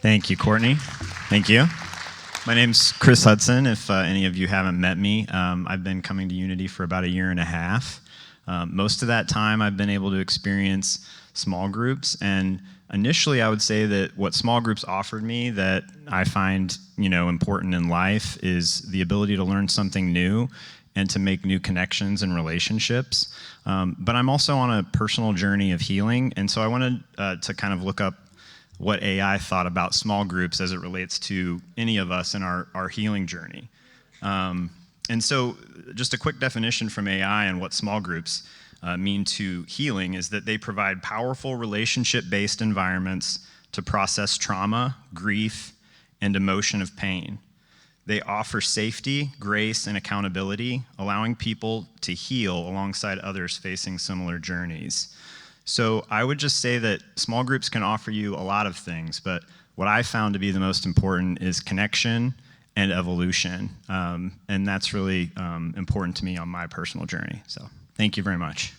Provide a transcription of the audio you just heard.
Thank you, Courtney. Thank you. My name's Chris Hudson. If any of you haven't met me, I've been coming to Unity for about 1.5 years. Most of that time, I've been able to experience small groups, and initially, I would say that what small groups offered me that I find, important in life is the ability to learn something new and to make new connections and relationships. But I'm also on a personal journey of healing, and so I wanted to kind of look up what AI thought about small groups as it relates to any of us in our healing journey. And so just a quick definition from AI and what small groups mean to healing is that they provide powerful relationship-based environments to process trauma, grief, and emotion of pain. They offer safety, grace, and accountability, allowing people to heal alongside others facing similar journeys. So I would just say that small groups can offer you a lot of things, but what I found to be the most important is connection and evolution. And that's really important to me on my personal journey. So thank you very much.